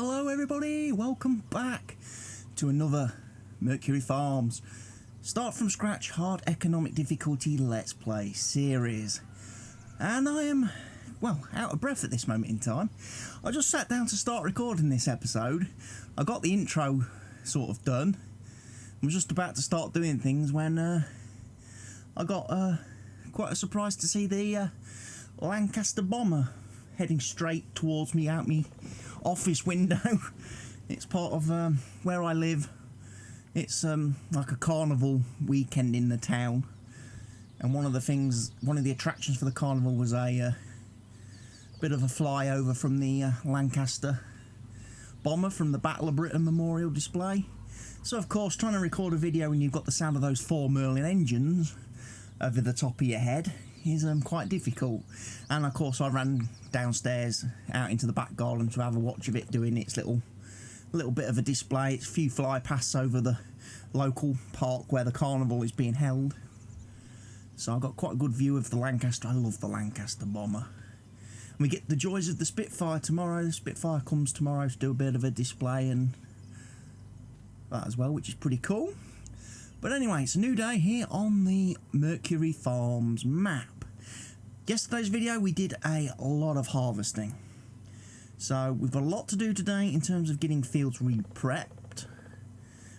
Hello everybody, welcome back to another Mercury Farms Start from Scratch Hard Economic Difficulty Let's Play series. And I am, well, out of breath at this moment in time. I just sat down to start recording this episode. I got the intro sort of done. I was just about to start doing things when I got quite a surprise to see the Lancaster bomber heading straight towards me out me office window. It's part of where I live. It's like a carnival weekend in the town, and one of the attractions for the carnival was a bit of a flyover from the Lancaster bomber from the Battle of Britain Memorial Display. So of course, trying to record a video when you've got the sound of those 4 Merlin engines over the top of your head is quite difficult. And of course I ran downstairs out into the back garden to have a watch of it doing its little bit of a display. It's a few fly pasts over the local park where the carnival is being held. So I got quite a good view of the Lancaster. I love the Lancaster bomber. And we get the joys of the Spitfire tomorrow. The Spitfire comes tomorrow to do a bit of a display and that as well, which is pretty cool. But anyway, it's a new day here on the Mercury Farms map. Yesterday's video we did a lot of harvesting. So we've got a lot to do today in terms of getting fields re-prepped.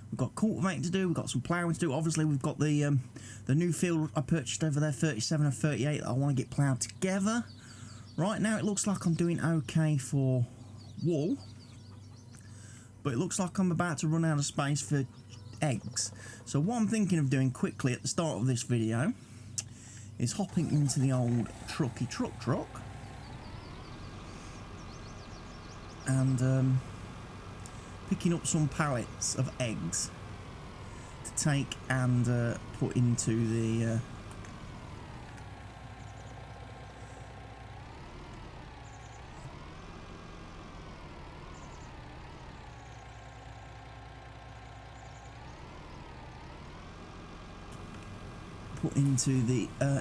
We've got cultivating to do, we've got some ploughing to do. Obviously we've got the new field I purchased over there, 37 and 38, that I want to get ploughed together. Right now it looks like I'm doing okay for wool. But it looks like I'm about to run out of space for eggs. So what I'm thinking of doing quickly at the start of this video is hopping into the old truck and picking up some pallets of eggs to take and put into the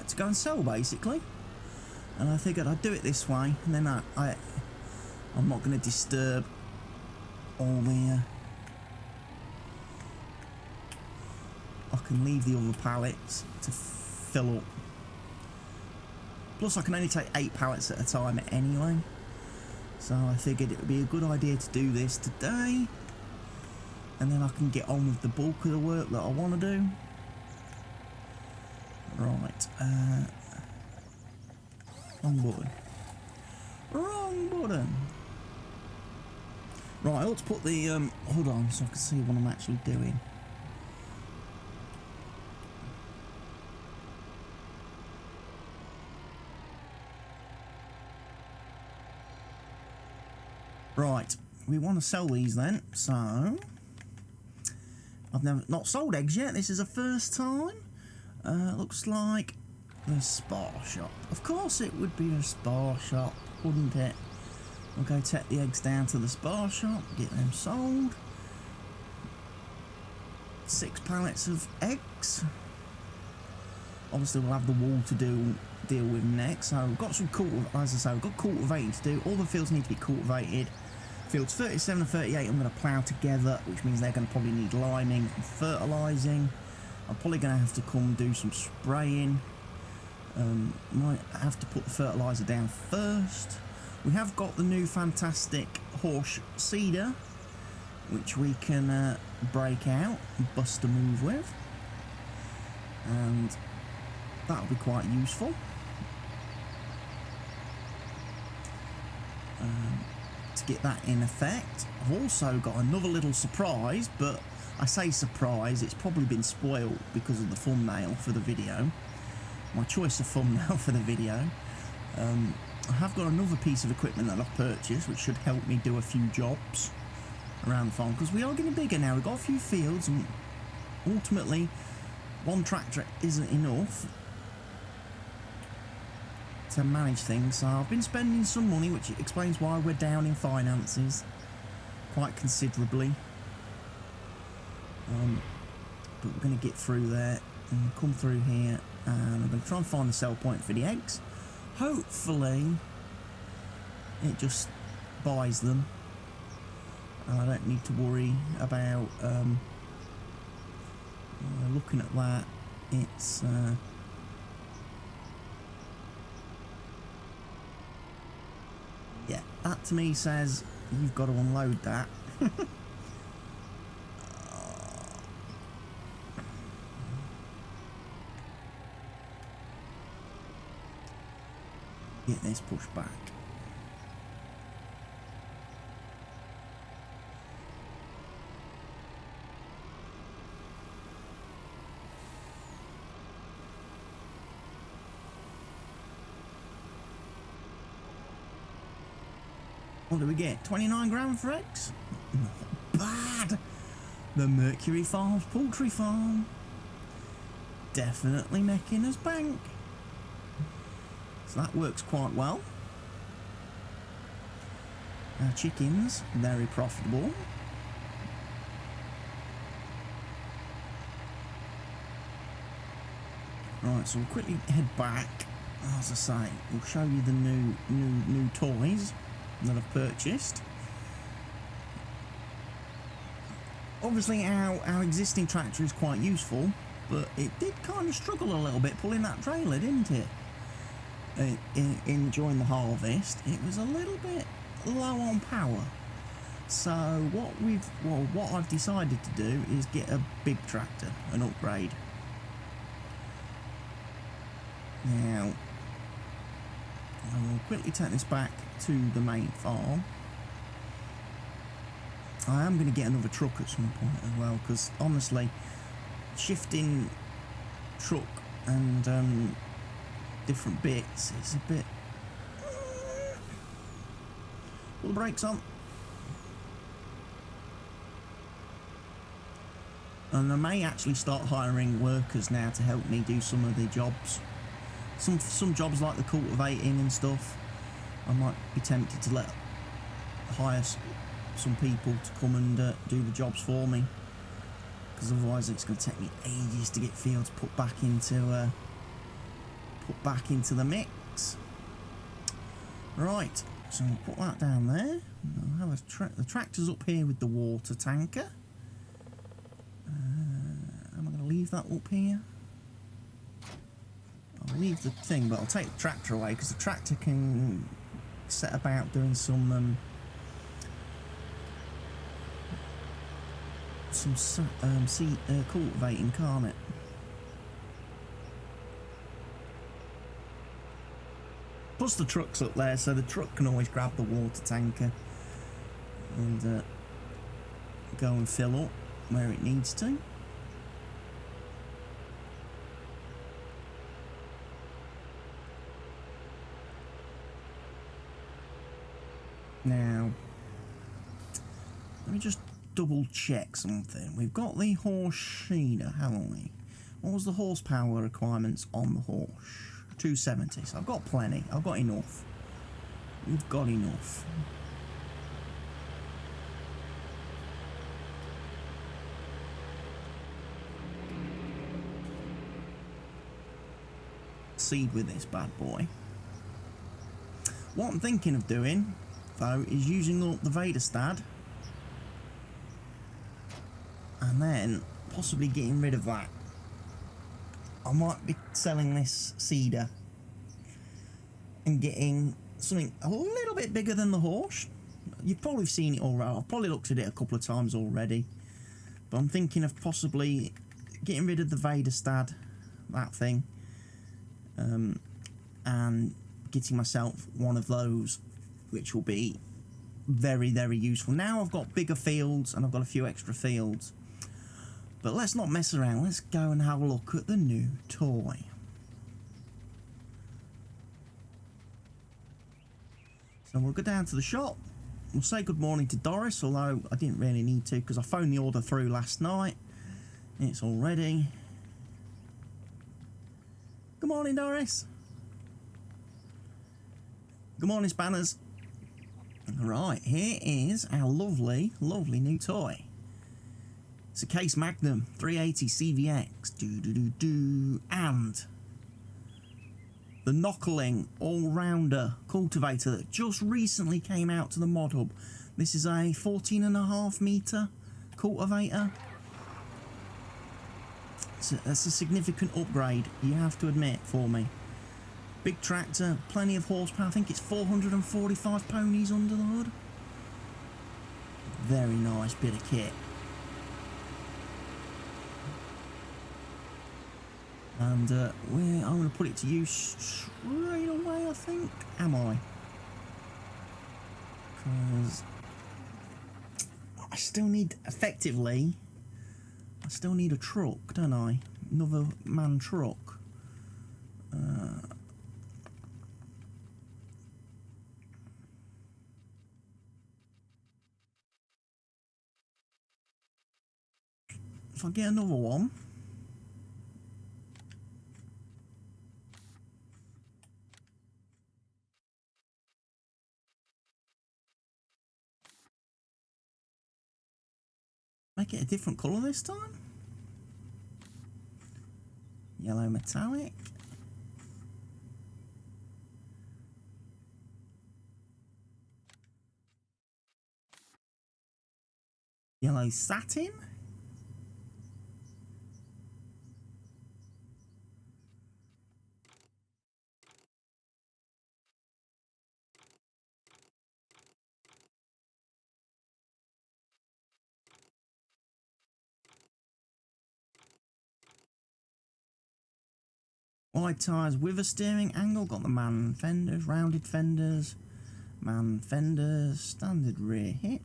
to go and sell basically. And I figured I'd do it this way, and then I'm not going to disturb all the I can leave the other pallets to fill up. Plus I can only take 8 pallets at a time anyway, so I figured it would be a good idea to do this today, and then I can get on with the bulk of the work that I want to do. Right, wrong button. Right, I ought to put the hold on so I can see what I'm actually doing. Right, we want to sell these then, so I've not sold eggs yet. This is the first time. Looks like the Spar shop. Of course it would be a Spar shop, wouldn't it? We'll go take the eggs down to the Spar shop, get them sold. 6 pallets of eggs. Obviously we'll have the wool to deal with next. So we've got some as I say, we've got cultivating to do. All the fields need to be cultivated. Fields 37 and 38 I'm going to plough together, which means they're going to probably need liming and fertilising. I'm probably going to have to come do some spraying. Might have to put the fertiliser down first. We have got the new fantastic horse seeder, which we can break out and bust a move with, and that'll be quite useful. To get that in effect, I've also got another little surprise, but I say surprise, it's probably been spoiled because of the thumbnail for the video. My choice of thumbnail for the video. I have got another piece of equipment that I've purchased which should help me do a few jobs around the farm, because we are getting bigger now. We've got a few fields and ultimately one tractor isn't enough to manage things, so I've been spending some money, which explains why we're down in finances quite considerably. But we're going to get through there and come through here, and I'm going to try and find the sell point for the eggs. Hopefully it just buys them and I don't need to worry about looking at that. It's yeah, that to me says you've got to unload that. Get this pushed back. What do we get? 29 grand for X? Not bad. The Mercury Farms poultry farm. Definitely making us bank. So that works quite well. Our chickens, very profitable. Right, so we'll quickly head back. As I say, we'll show you the new toys that I've purchased. Obviously our existing tractor is quite useful, but it did kind of struggle a little bit pulling that trailer, didn't it? During the harvest, it was a little bit low on power. So what I've decided to do is get a big tractor, an upgrade. Now, I will quickly take this back to the main farm. I am going to get another truck at some point as well, because honestly, shifting truck and different bits is a bit... Pull the brakes on. And I may actually start hiring workers now to help me do some of the jobs. Some jobs like the cultivating and stuff, I might be tempted to hire some people to come and do the jobs for me, because otherwise it's going to take me ages to get fields put back into the mix. Right, so we'll put that down there. I'll have the tractor's up here with the water tanker. Am I going to leave that up here? I'll leave the thing, but I'll take the tractor away, because the tractor can set about doing some cultivating, can't it? Plus the truck's up there, so the truck can always grab the water tanker and go and fill up where it needs to. Now, let me just double check something. We've got the horse sheeder, haven't we? What was the horsepower requirements on the horse? 270, so I've got plenty. I've got enough. We've got enough. Seed with this bad boy. What I'm thinking of doing, though, is using up the Vaderstad and then possibly getting rid of that. I might be selling this seeder and getting something a little bit bigger than the horse. You've probably seen it already. I've probably looked at it a couple of times already, but I'm thinking of possibly getting rid of the Vaderstad, that thing, and getting myself one of those, which will be very, very useful. Now I've got bigger fields and I've got a few extra fields. But let's not mess around. Let's go and have a look at the new toy. So we'll go down to the shop. We'll say good morning to Doris, although I didn't really need to because I phoned the order through last night. It's all ready. Good morning, Doris. Good morning, Spanners. Right, here is our lovely, lovely new toy. It's a Case Magnum 380 CVX, and the Knockling all-rounder cultivator that just recently came out to the mod hub. This is a 14.5 metre cultivator. That's a significant upgrade, you have to admit, for me. Big tractor, plenty of horsepower. I think it's 445 ponies under the hood. Very nice bit of kit. And I'm going to put it to use straight away, I think. Am I? Because I still need, effectively, I still need a truck, don't I? Another man truck. If I get another one, make it a different colour this time. Yellow metallic. Yellow satin. Wide tyres with a steering angle. Got the man fenders, rounded fenders, man fenders, standard rear hitch.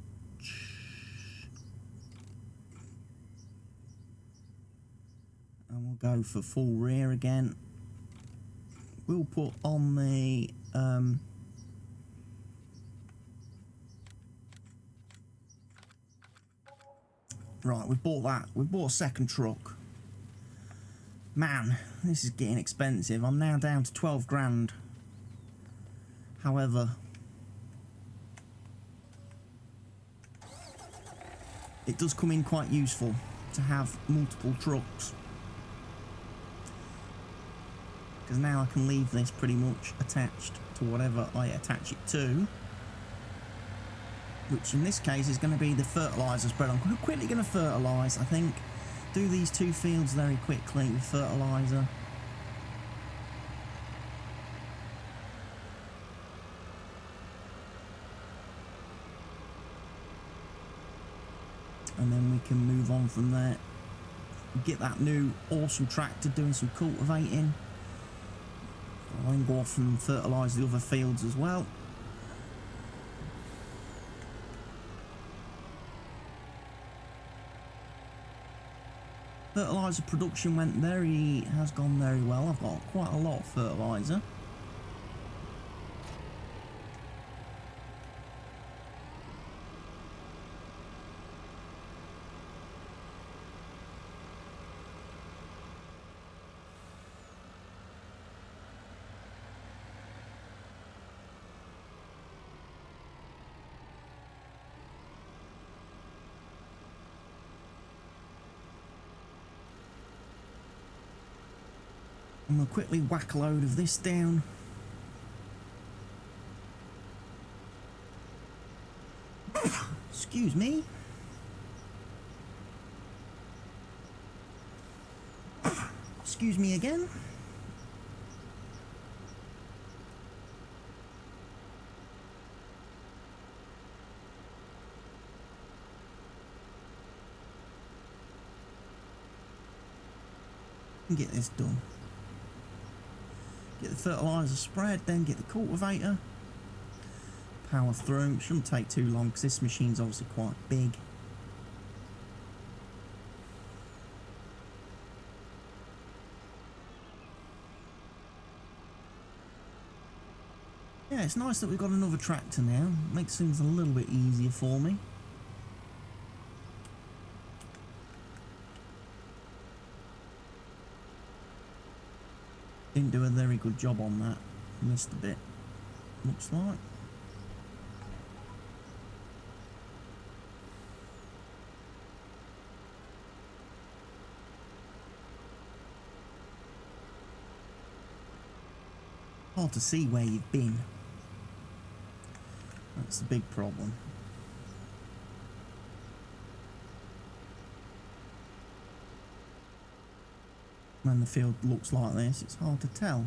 And we'll go for full rear again. We'll put on the right, we've bought that. We've bought a second truck. Man, this is getting expensive. I'm now down to 12 grand. However, it does come in quite useful to have multiple trucks. Because now I can leave this pretty much attached to whatever I attach it to. Which in this case is going to be the fertiliser spread. I'm quickly going to fertilise, I think. Do these two fields very quickly with fertiliser. And then we can move on from there. Get that new awesome tractor doing some cultivating. I'll then go off and fertilise the other fields as well. Fertiliser production has gone very well. I've got quite a lot of fertiliser. I'm going to quickly whack a load of this down. Excuse me. Excuse me again. And get this done. Get the fertiliser spread, then get the cultivator. Power through. Shouldn't take too long because this machine's obviously quite big. Yeah, it's nice that we've got another tractor now. Makes things a little bit easier for me. Didn't do a very good job on that. Missed a bit, looks like. Hard to see where you've been. That's the big problem. When the field looks like this, it's hard to tell.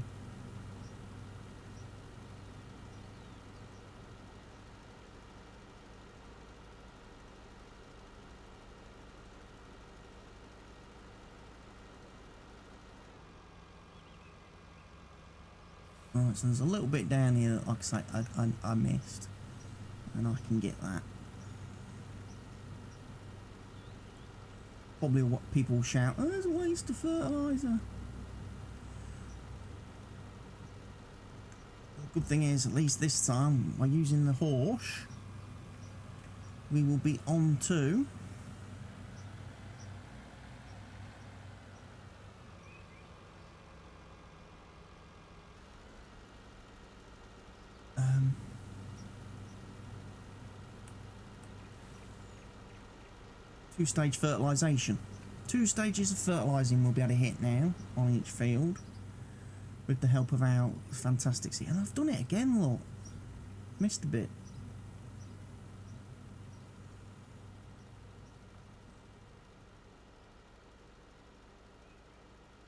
Right, so there's a little bit down here that, like I say, I missed, and I can get that. Probably what people will shout, oh, there's a waste of fertiliser. The good thing is, at least this time, by using the horse, we will be on to two-stage fertilisation. 2 stages of fertilising we'll be able to hit now on each field with the help of our fantastic seed. And I've done it again, look. Missed a bit.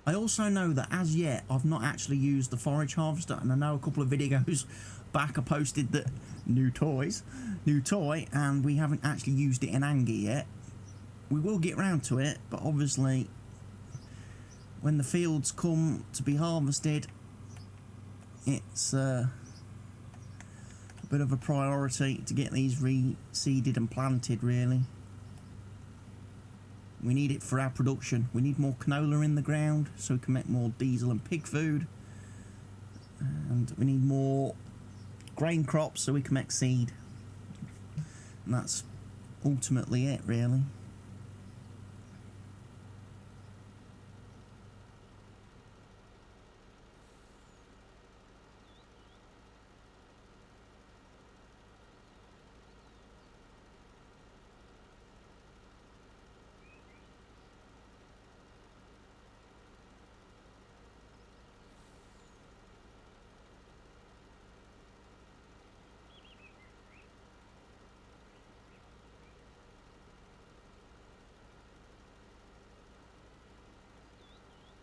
I also know that as yet I've not actually used the forage harvester, and I know a couple of videos back I posted that new toy, and we haven't actually used it in anger yet. We will get round to it, but obviously when the fields come to be harvested, it's a bit of a priority to get these reseeded and planted, really. We need it for our production. We need more canola in the ground so we can make more diesel and pig food. And we need more grain crops so we can make seed. And that's ultimately it, really.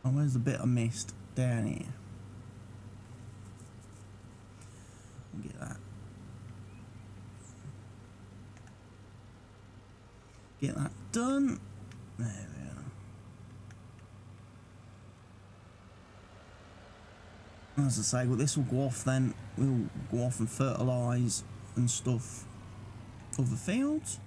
Oh, where's the bit I missed? Down here. We'll get that. Get that done. There we are. As I say, well, this will go off then. We'll go off and fertilise and stuff other fields.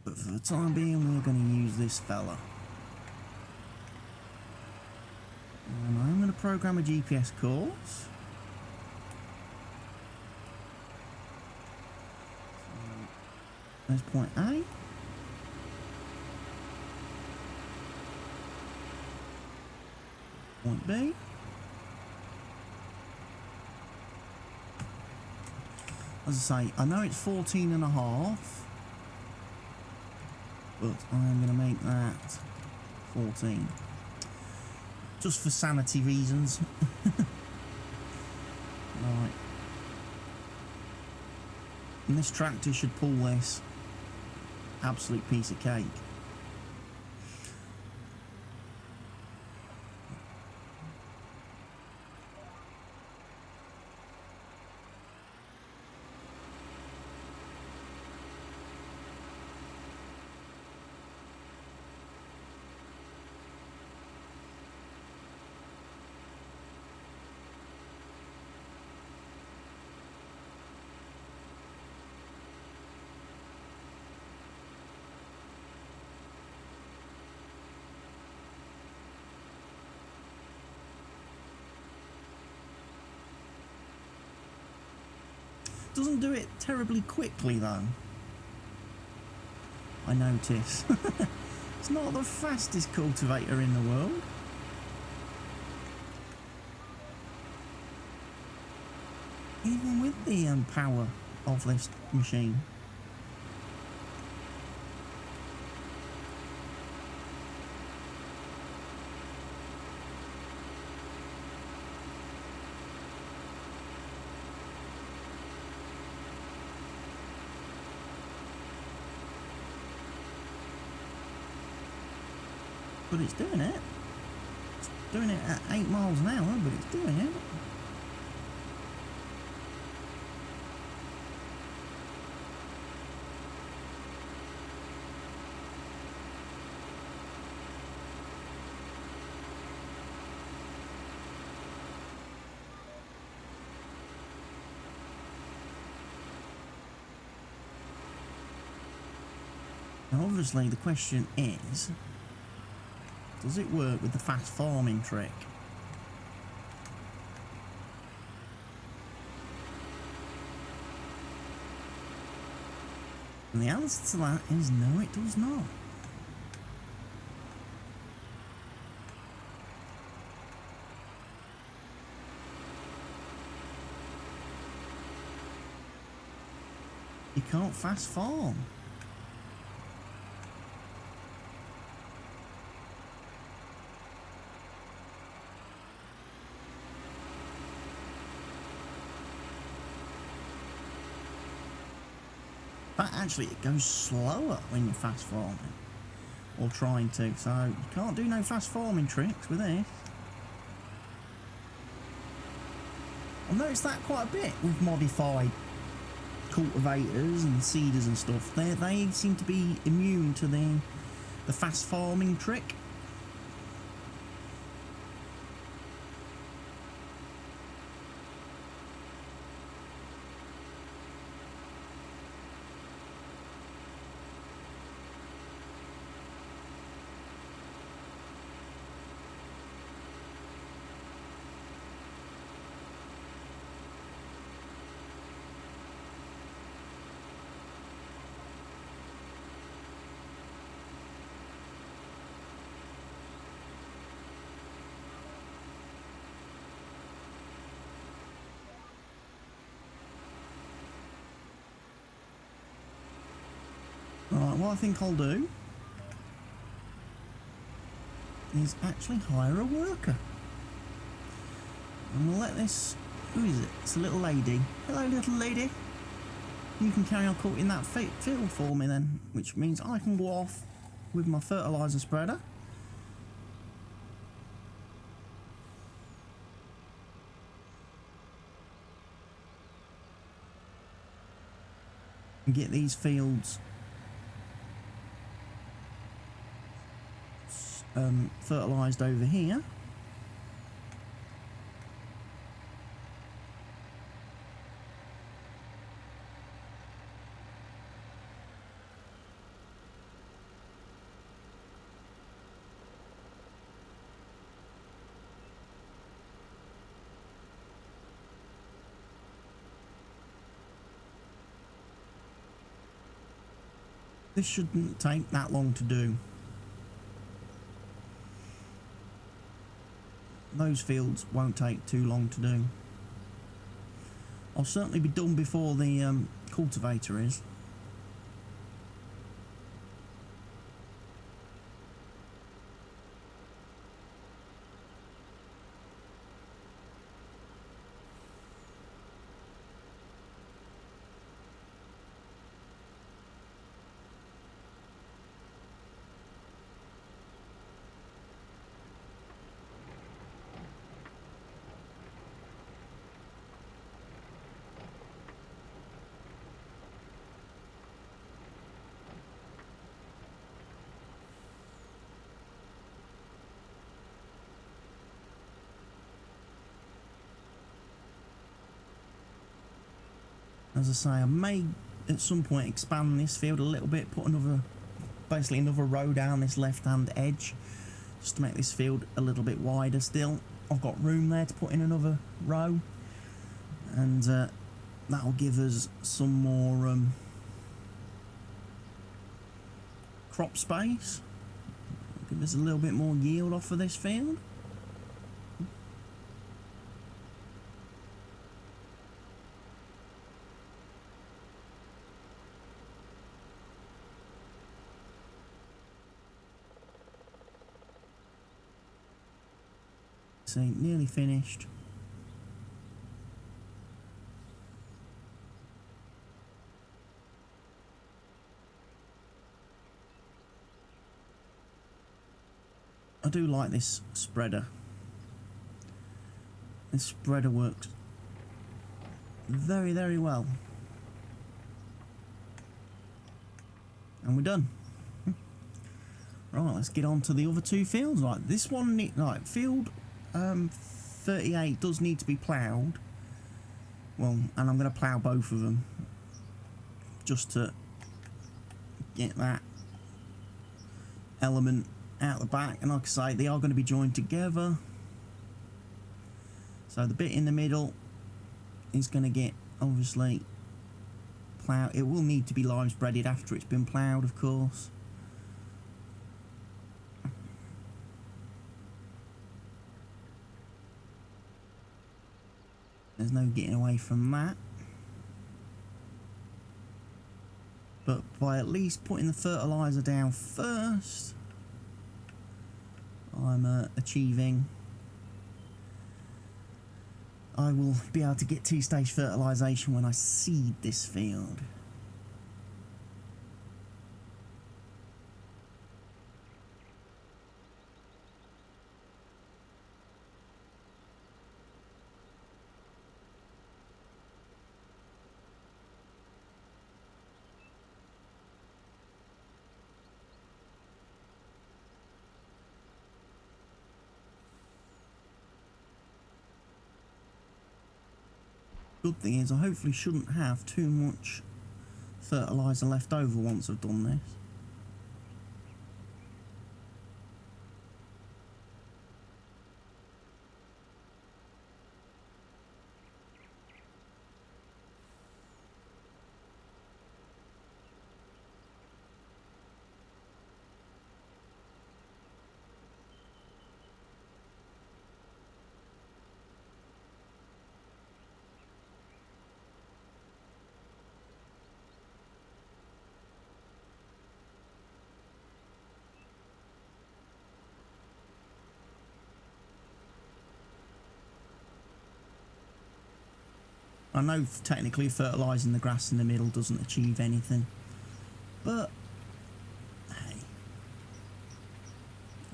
But for the time being, we're going to use this fella. And I'm going to program a GPS course. So, there's point A. Point B. As I say, I know it's 14.5. But I'm going to make that 14. Just for sanity reasons. Right. And this tractor should pull this. Absolute piece of cake. Doesn't do it terribly quickly though. I notice. It's not the fastest cultivator in the world. Even with the power of this machine. but it's doing it. It's doing it at 8 miles an hour, but it's doing it. Now obviously the question is, does it work with the fast farming trick? And the answer to that is no, it does not. You can't fast farm. But actually it goes slower when you're fast farming, or trying to, so you can't do no fast farming tricks with this. I've noticed that quite a bit with modified cultivators and seeders and stuff. They seem to be immune to the fast farming trick. Right, what I think I'll do is actually hire a worker. And we'll let this... Who is it? It's a little lady. Hello, little lady. You can carry on cutting that field for me then, which means I can go off with my fertiliser spreader. And get these fields fertilised over here. This shouldn't take that long to do. Those fields won't take too long to do. I'll certainly be done before the cultivator is. As I say, I may at some point expand this field a little bit, put basically another row down this left-hand edge, just to make this field a little bit wider still. I've got room there to put in another row, and that'll give us some more crop space, give us a little bit more yield off of this field. See, nearly finished. I do like this spreader. This spreader works very, very well. And we're done. Right, let's get on to the other two fields. Like this one, like field 38 does need to be ploughed. Well, and I'm going to plough both of them just to get that element out the back. And like I say, they are going to be joined together. So the bit in the middle is going to get obviously ploughed. It will need to be lime spreaded after it's been ploughed, of course. There's no getting away from that. But by at least putting the fertiliser down first, I'm achieving. I will be able to get two-stage fertilisation when I seed this field. Good thing is I hopefully shouldn't have too much fertiliser left over once I've done this. I know technically fertilising the grass in the middle doesn't achieve anything, but hey,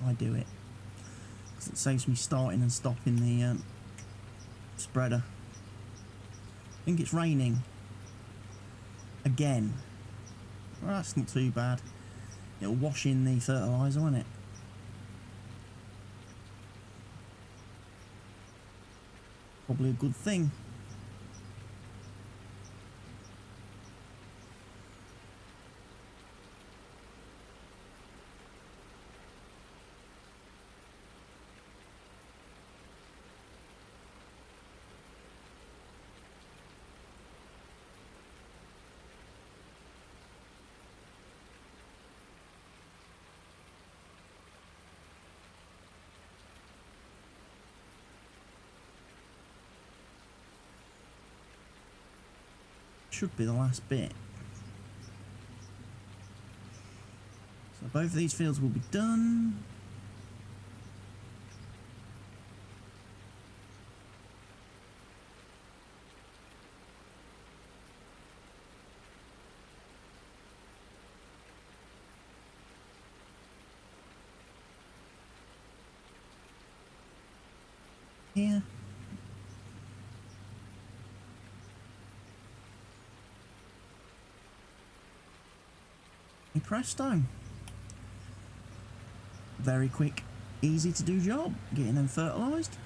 I do it because it saves me starting and stopping the spreader. I think it's raining again. Well, that's not too bad. It'll wash in the fertiliser, won't it? Probably a good thing. Should be the last bit. So both of these fields will be done. Here. Presto. Very quick, easy to do job, getting them fertilised.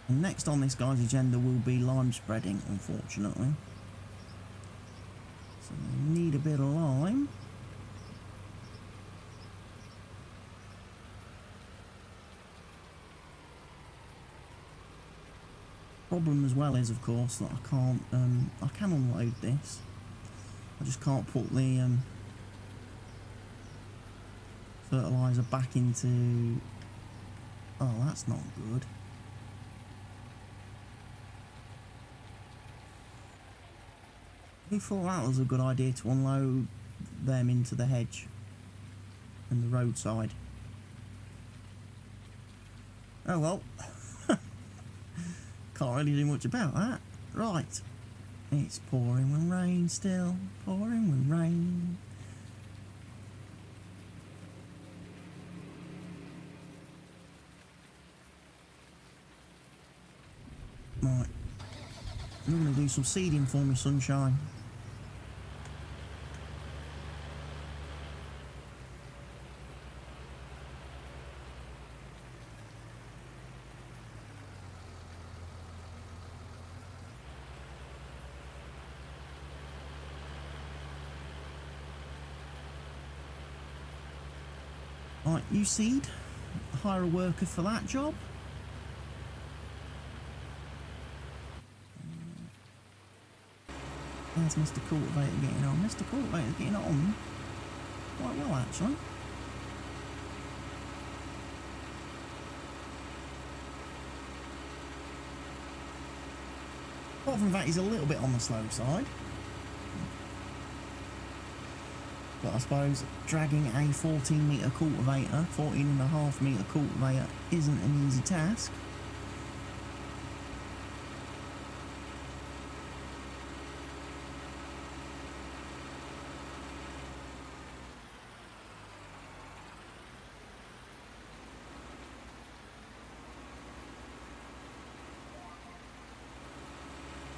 And next on this guy's agenda will be lime spreading, unfortunately. So we need a bit of lime. Problem as well is, of course, that I can't. I can unload this. I just can't put the fertiliser back into. Oh, that's not good. Who thought that was a good idea to unload them into the hedge and the roadside. Oh well. Can't really do much about that. Right. It's pouring with rain still. Pouring with rain. Right. You're going to do some seeding for me, sunshine. Right, you seed. Hire a worker for that job. There's Mr. Cultivator getting on. Mr. Cultivator's getting on quite well, actually. Apart from that, he's a little bit on the slow side. But I suppose dragging a 14 metre cultivator, 14.5 metre cultivator, isn't an easy task.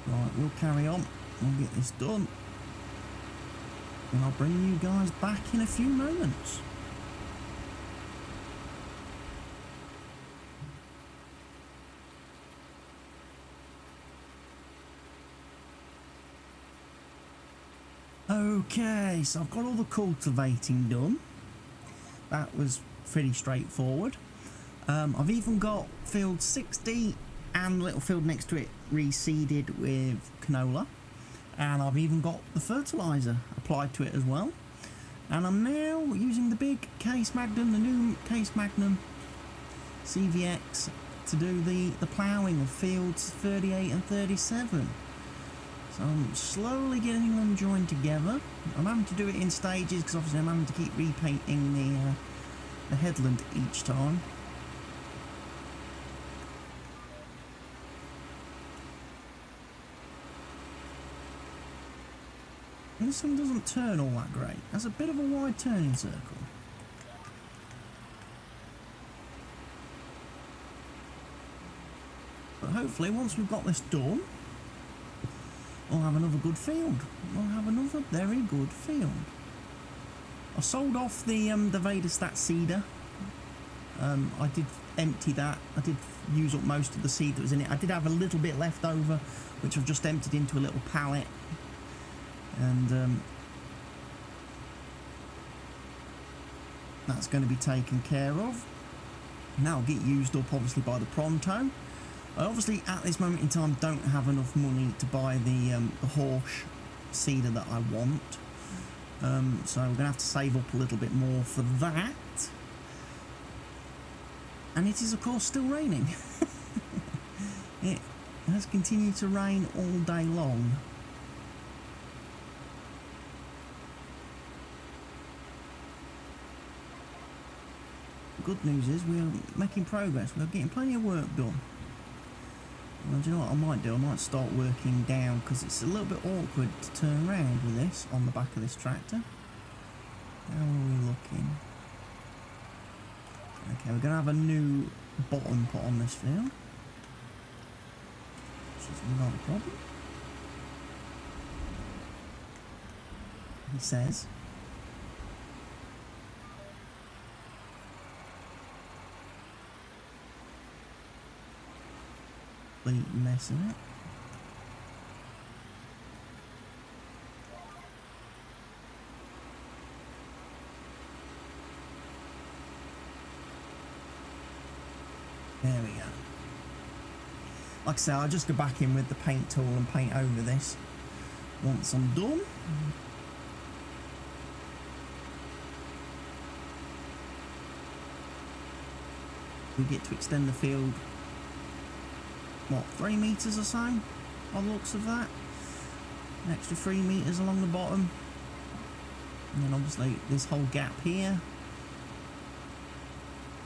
Right, we'll carry on. We'll get this done. And I'll bring you guys back in a few moments. Okay, so I've got all the cultivating done. That was pretty straightforward. I've even got field 60 and the little field next to it reseeded with canola. And I've even got the fertiliser applied to it as well. And I'm now using the big Case Magnum, the new Case Magnum CVX, to do the ploughing of fields 38 and 37. So I'm slowly getting them joined together. I'm having to do it in stages because obviously I'm having to keep repainting the headland each time. And this one doesn't turn all that great. That's a bit of a wide turning circle. But hopefully once we've got this done, we'll have another good field. We'll have another very good field. I sold off the Vadastat seeder. I did empty that. I did use up most of the seed that was in it. I did have a little bit left over, which I've just emptied into a little pallet. And that's going to be taken care of. And that'll get used up obviously by the pronto. I obviously at this moment in time don't have enough money to buy the horse seeder that I want. So we're going to have to save up a little bit more for that. And it is of course still raining. It has continued to rain all day long. Good news is we're making progress. We're getting plenty of work done. Well, do you know what I might do? I might start working down because it's a little bit awkward to turn around with this on the back of this tractor. How are we looking? Okay, we're going to have a new bottom put on this field, which is not a problem. He says. Mess in it. There we go. Like I say, I'll just go back in with the paint tool and paint over this once I'm done. We get to extend the field, what, 3 metres or so, on the looks of that. An extra 3 metres along the bottom. And then obviously this whole gap here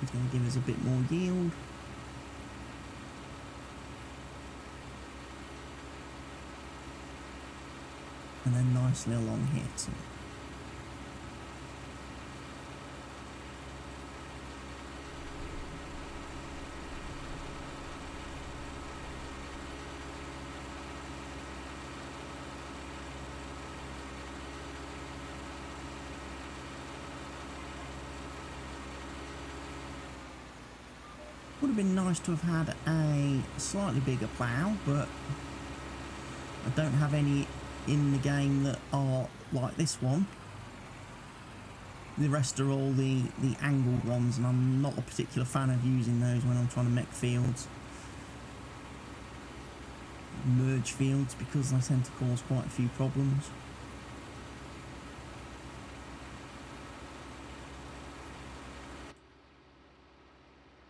is going to give us a bit more yield. And then nicely along here too. Would have been nice to have had a slightly bigger plough, but I don't have any in the game that are like this one. The rest are all the angled ones, and I'm not a particular fan of using those when I'm trying to make fields. Merge fields, because they tend to cause quite a few problems.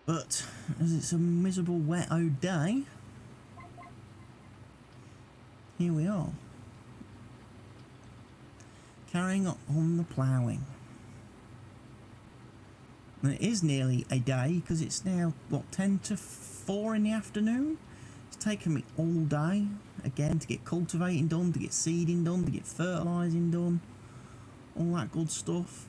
But as it's a miserable wet day, here we are, carrying on the ploughing. And it is nearly a day, because it's now, what, 10 to 4 in the afternoon? It's taken me all day, again, to get cultivating done, to get seeding done, to get fertilising done, all that good stuff.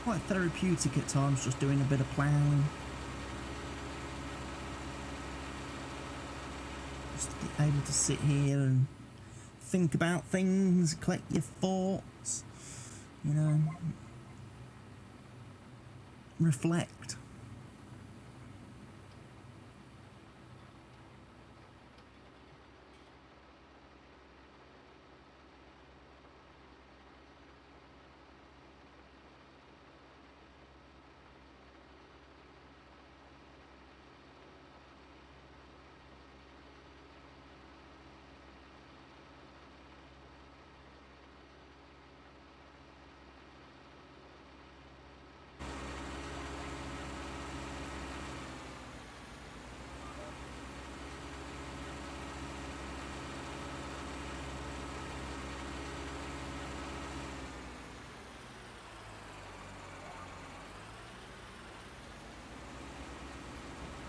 Quite therapeutic at times, just doing a bit of ploughing. Just able to sit here and think about things, collect your thoughts, you know, reflect.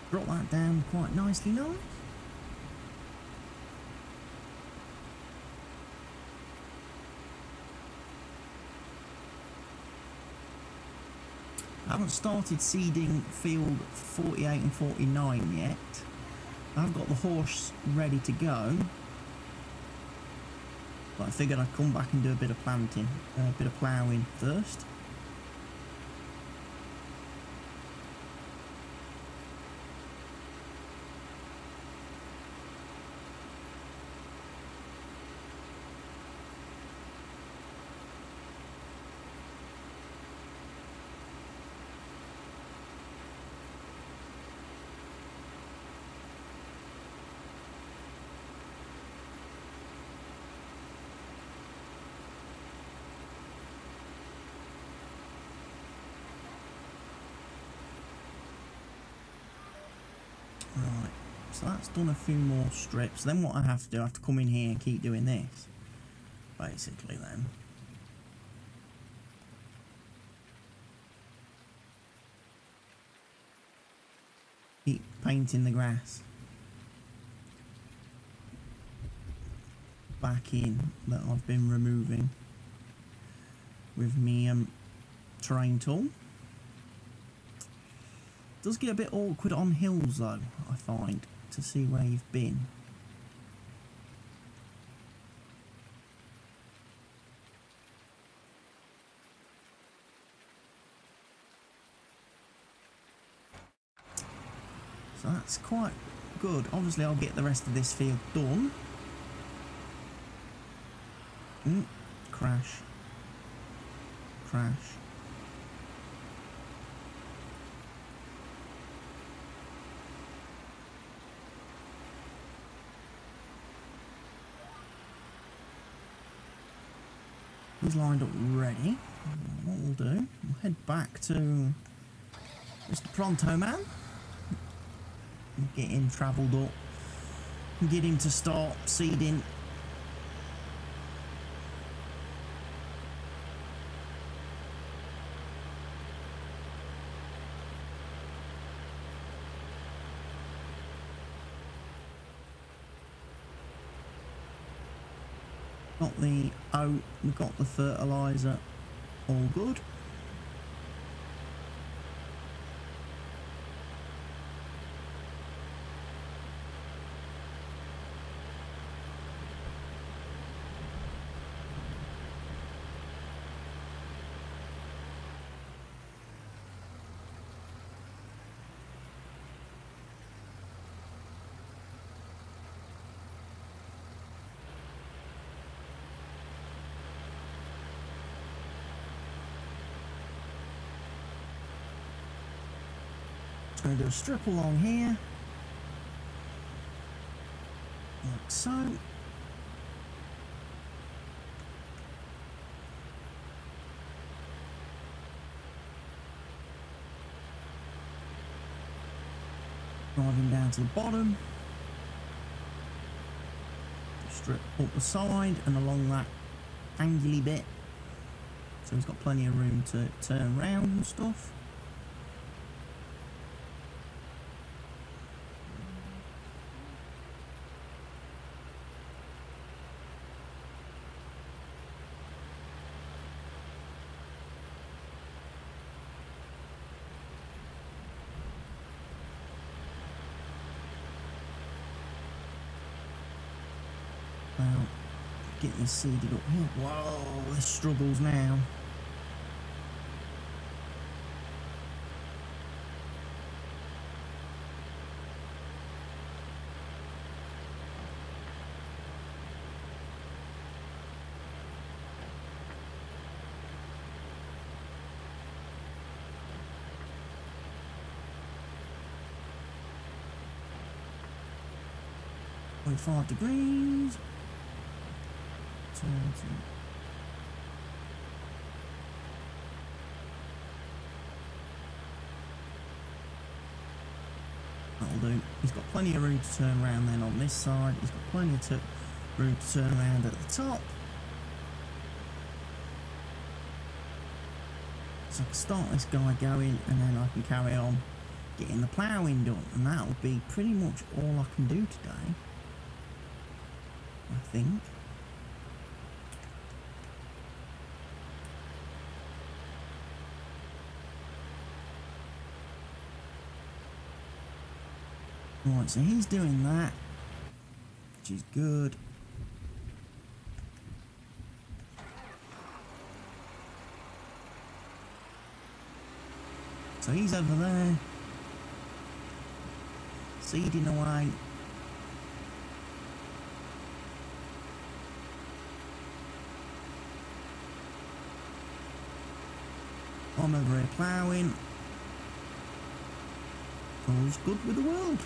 Brought that down quite nicely now. I haven't started seeding field 48 and 49 yet. I've got the horse ready to go, but I figured I'd come back and do a bit of planting, a bit of ploughing first. Right, so that's done a few more strips. Then what I have to do, I have to come in here and keep doing this, basically then. Keep painting the grass back in that I've been removing with me terrain tool. Does get a bit awkward on hills though, I find, to see where you've been. So that's quite good. Obviously I'll get the rest of this field done. Crash. Crash. He's lined up ready. What we'll do, we'll head back to Mr. Pronto Man. Get him travelled up. And get him to start seeding. Got the oat, we've got the fertiliser, all good. Going to do a strip along here, like so. Driving down to the bottom, strip up the side and along that angly bit, so he's got plenty of room to turn around and stuff. Well, get this seeded up here. Whoa, there's struggles now. .5 degrees. That'll do. He's got plenty of room to turn around then on this side. He's got plenty of room to turn around at the top. So I can start this guy going and then I can carry on getting the ploughing done. And that'll be pretty much all I can do today, I think. Right, so he's doing that, which is good. So he's over there, seeding away. I'm over here ploughing. All's good with the world.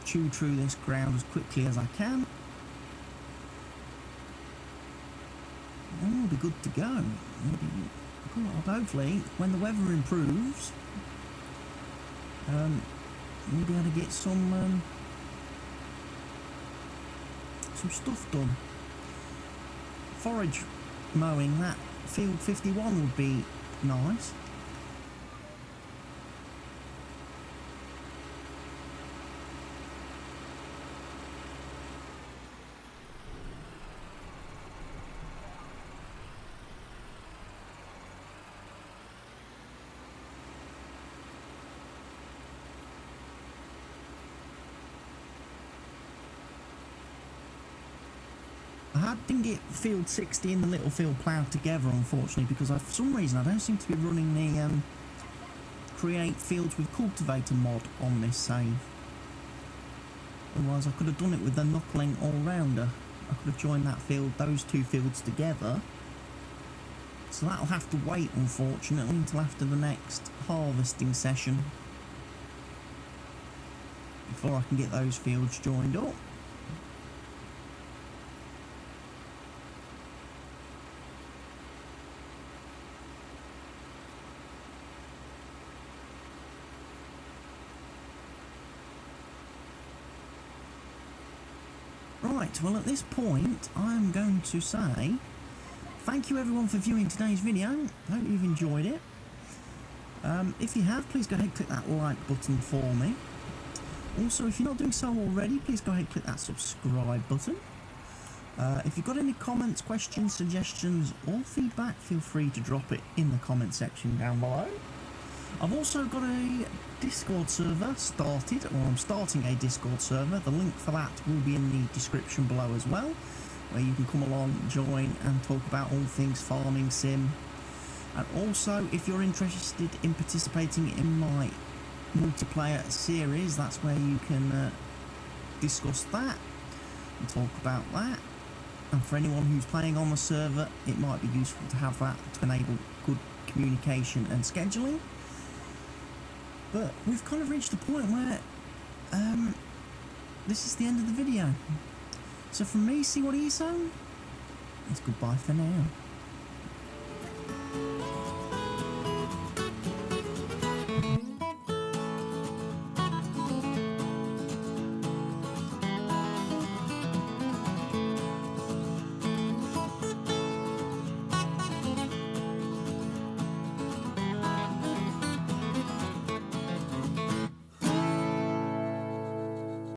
Chew through this ground as quickly as I can. And we'll be good to go. Hopefully, when the weather improves, we'll be able to get some stuff done. Forage mowing that field 51 would be nice. didn't get field 60 and the little field ploughed together, unfortunately, because for some reason I don't seem to be running the create fields with cultivator mod on this save. Otherwise I could have done it with the knuckling all-rounder. I could have joined that field, those two fields together. So that'll have to wait, unfortunately, until after the next harvesting session before I can get those fields joined up. Right, well at this point I'm going to say thank you everyone for viewing today's video. Hope you've enjoyed it. If you have, please go ahead and click that like button for me. Also, if you're not doing so already, please go ahead and click that subscribe button. If you've got any comments, questions, suggestions or feedback, feel free to drop it in the comment section down below. I've also got a Discord server started, or I'm starting a Discord server. The link for that will be in the description below as well, where you can come along, join and talk about all things farming sim. And also, if you're interested in participating in my multiplayer series, that's where you can discuss that and talk about that. And for anyone who's playing on the server, it might be useful to have that to enable good communication and scheduling. But we've kind of reached the point where this is the end of the video. So from me, CWATTYESO, it's goodbye for now.